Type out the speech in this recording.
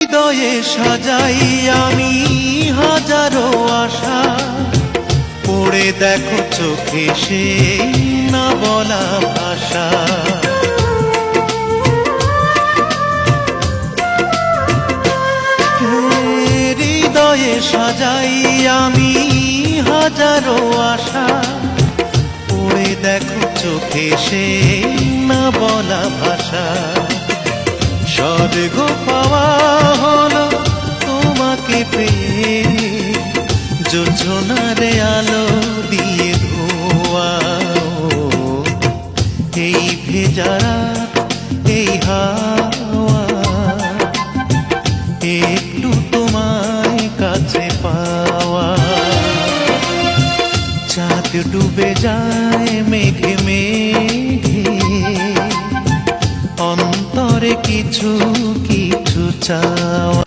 হৃদয়ে সাজাই আমি হাজারো আশা, পড়ে দেখো চোখে সেই না বলা ভাষা। হৃদয়ে সাজাই আমি হাজারো আশা, পড়ে দেখো চোখে সেই না বলা ভাষা। স্বর্গ পাওয়া হলো তোমাকে পেয়ে, যোজনারে আলো দিয়ে ধোয়া। এই ভেজা রাত, এই হাওয়া, একটু তোমায় কাছে পাওয়া। চাঁদ ডুবে যায় মেঘে মেঘে, অন্তরে কিছু কিছু চাওয়া।